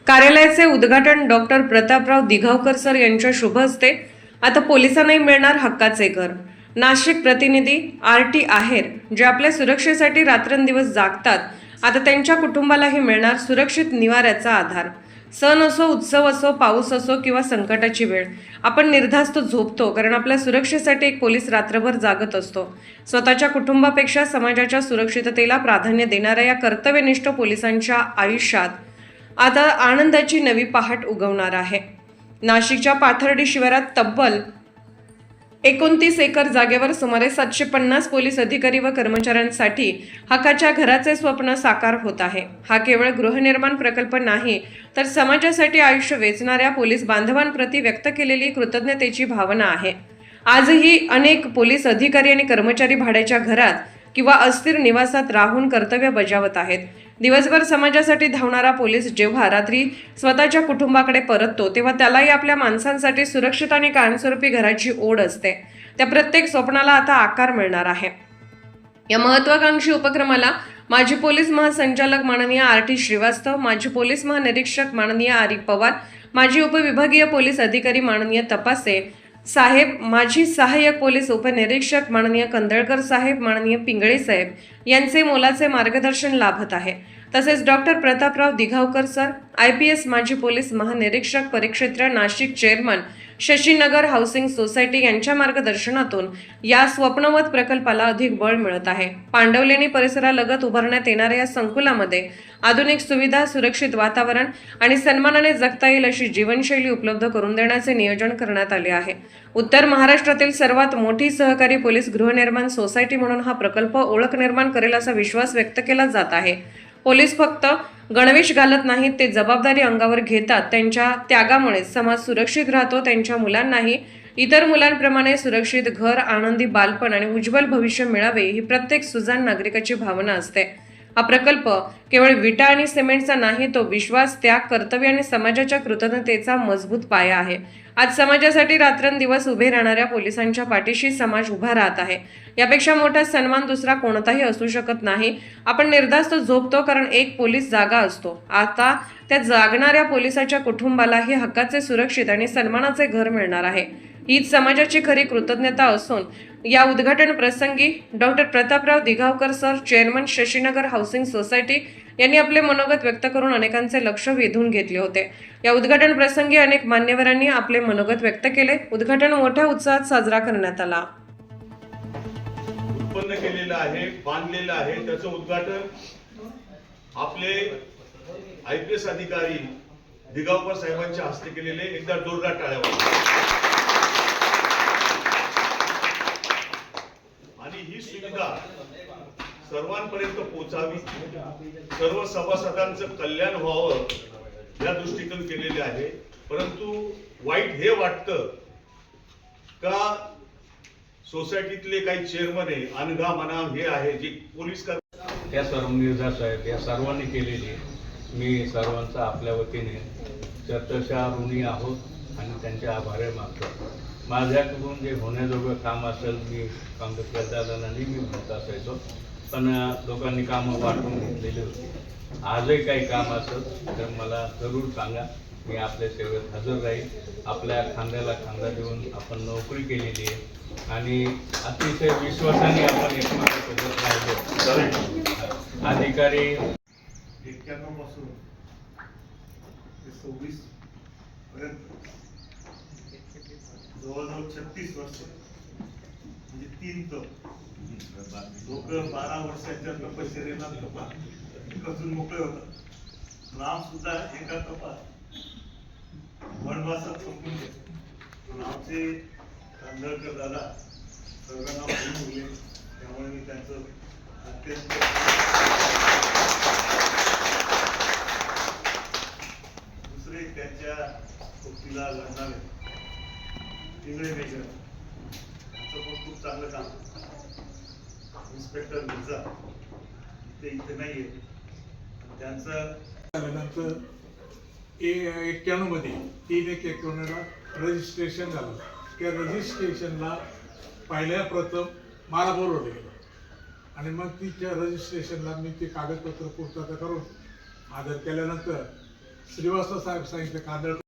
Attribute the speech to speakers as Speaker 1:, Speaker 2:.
Speaker 1: कार्यालयाचे उद्घाटन doctor Prataprao Dighavkar sir यांच्या शुभ हस्ते. आता पोलिसांनाही मिळणार हक्काचे घर. नाशिक प्रतिनिधी RT आहेर, जे आपल्या सुरक्षेसाठी रात्रंदिवस जागतात, आता त्यांच्या कुटुंबालाही मिळणार सुरक्षित निवाऱ्याचा आधार. सण असो, उत्सव असो, पाऊस असो किंवा संकटाची वेळ, आपण निर्धास्त झोपतो, कारण आपल्या सुरक्षेसाठी एक पोलीस रात्रभर जागत असतो. स्वतःच्या कुटुंबापेक्षा समाजाच्या सुरक्षिततेला प्राधान्य देणाऱ्या या कर्तव्यनिष्ठ पोलिसांच्या आयुष्यात आता आनंदाची नवी पहाट उगवणार आहे. नाशिकच्या पाथर्डी शिवारात तब्बल 29 एकर जागेवर सुमारे 750 पोलीस अधिकारी व कर्मचाऱ्यांसाठी हक्काच्या घराचे स्वप्न साकार होत आहे. हा केवळ गृहनिर्माण प्रकल्प नाही, तर समाजासाठी आयुष्य वेचणाऱ्या पोलीस बांधवांप्रती व्यक्त केलेली कृतज्ञतेची भावना आहे. आजही अनेक पोलीस अधिकारी आणि कर्मचारी भाड्याच्या घरात किंवा अस्थिर निवासात राहून कर्तव्य बजावत आहेत. दिवसभर समाजासाठी धावणारा पोलीस जेव्हा रात्री स्वतःच्या कुटुंबाकडे परततो, तेव्हा त्यालाही आपल्या माणसांसाठी सुरक्षित आणि कायमस्वरूपी घराची ओढ असते. त्या प्रत्येक स्वप्नाला आता आकार मिळणार आहे. या महत्वाकांक्षी उपक्रमाला माजी पोलीस महासंचालक माननीय RT श्रीवास्तव, माजी पोलीस महानिरीक्षक माननीय RE पवार, माजी उपविभागीय पोलीस अधिकारी माननीय तपासे साहेब, माजी सहाय्यक पोलीस उपनिरीक्षक माननीय कंदळकर साहेब, माननीय पिंगळे साहेब यांचे मोलाचे मार्गदर्शन लाभत आहे. तसेच doctor Prataprao Dighavkar sir, IPS माजी पोलीस महानिरीक्षक परिक्षेत्र Nashik, chairman Shashinagar housing society यांच्या मार्गदर्शनातून या स्वप्नवत प्रकल्पाला अधिक बळ मिळत आहे. पांडवलेणी परिसरालगत उभारण्यात येणाऱ्या या संकुलामध्ये आधुनिक सुविधा, सुरक्षित वातावरण आणि सन्मानाने जगता येईल अशी जीवनशैली उपलब्ध करून देण्याचे नियोजन करण्यात आले आहे. उत्तर महाराष्ट्रातील सर्वात मोठी सहकारी पोलीस गृहनिर्माण सोसायटी म्हणून हा प्रकल्प ओळख निर्माण करेल असा विश्वास व्यक्त केला जात आहे. पोलीस फक्त गणवेश घालत नाहीत, ते जबाबदारी अंगावर घेतात. त्यांच्या त्यागामुळे समाज सुरक्षित राहतो. त्यांच्या मुलांनाही इतर मुलांप्रमाणे सुरक्षित घर, आनंदी बालपण आणि उज्ज्वल भविष्य मिळावे ही प्रत्येक सुजाण नागरिकाची भावना असते. हा प्रकल्प केवळ विटा आणि सिमेंटचा नाही, तो विश्वास, त्याग, कर्तव्य आणि समाजाच्या कृतज्ञतेचा मजबूत पाया आहे. आज समाजासाठी रात्रंदिवस उभे राहणाऱ्या पोलिसांच्या पाठीशी समाज उभा राहत आहे. यापेक्षा मोठा सन्मान दुसरा कोणताही असू शकत नाही. आपण निर्धास्त झोपतो कारण एक पोलीस जागा असतो. आता त्या जागणाऱ्या पोलिसाच्या कुटुंबालाही हक्काचे, सुरक्षित आणि सन्मानाचे घर मिळणार आहे. हीच समाजाची खरी कृतज्ञता असून या उद्घाटन प्रसंगी doctor Prataprao Dighavkar sir, chairman Shashinagar housing society यांनी आपले मनोगत व्यक्त करून अनेकांचे लक्ष वेधून घेतले होते. या उद्घाटन प्रसंगी अनेक मान्यवरांनी आपले मनोगत व्यक्त केले. उद्घाटन मोठ्या उत्साहात साजरा करण्यात आला.
Speaker 2: उत्पन्न केलेलं आहे, बांधलेलं आहे, त्याचं उद्घाटन आपले IPS अधिकारी दिघावकर साहेबांच्या हस्ते केलेले. एकदा जोरदार टाळ्या वाजवा. आणि ही सुविधा सर्वांपर्यंत पोहोचावी, सर्व सभासदांचं कल्याण व्हावं या दृष्टीतून केलेले आहे. परंतु वाईट हे वाटतं का सोसायटीतले काही चेअरमन आहे, अनगा म्हणा हे आहे, जे पोलीस
Speaker 3: त्या सर्व निर्धास आहेत, या सर्वांनी केलेली मी सर्वांचा आपल्या वतीने चर्चा ऋणी आहोत आणि त्यांचे आभार मागतो. माझ्याकडून जे होण्याजोगं काम असेल मी काँग्रेस गद्दारांनी मी म्हणत असायचो, पण लोकांनी कामं वाटून घेतलेली होती. आजही काही काम असेल तर मला जरूर सांगा, मी आपल्या सेवेत हजर राहील. आपल्या खांद्याला खांदा देऊन आपण नोकरी केलेली आहे आणि अतिशय विश्वासाने आपण एकमेकांसोबत राहिलो. अधिकारी
Speaker 2: 91 पासून ते 26 पर्यंत जवळजवळ 36 वर्ष, म्हणजे 3 लोक 12 वर्षाच्या तपश्चर्येला कसून मोकळे होतात. नाम सुद्धा एका तपास वनवासात संपून गेले. पण आमचे कांदळकर दादा सर्वांना बोलले, त्यामुळे मी त्यांचं अत्यंत दुसरे त्यांच्या सोबतीला लढणारे पिंगळे मेजर यांचं पण खूप चांगलं काम. इन्स्पेक्टर मिर्झा
Speaker 4: ते इथे नाहीये. त्यांचं
Speaker 5: झाल्यानंतर 91 मध्ये 3/1/91 रजिस्ट्रेशन झालं. त्या रजिस्ट्रेशनला पहिल्या प्रथम मला बोलवलं गेलं आणि मग तिच्या रजिस्ट्रेशनला मी ते कागदपत्र पूर्तता करून आदर केल्यानंतर श्रीवास्तव साहेब सांगितलं कादळ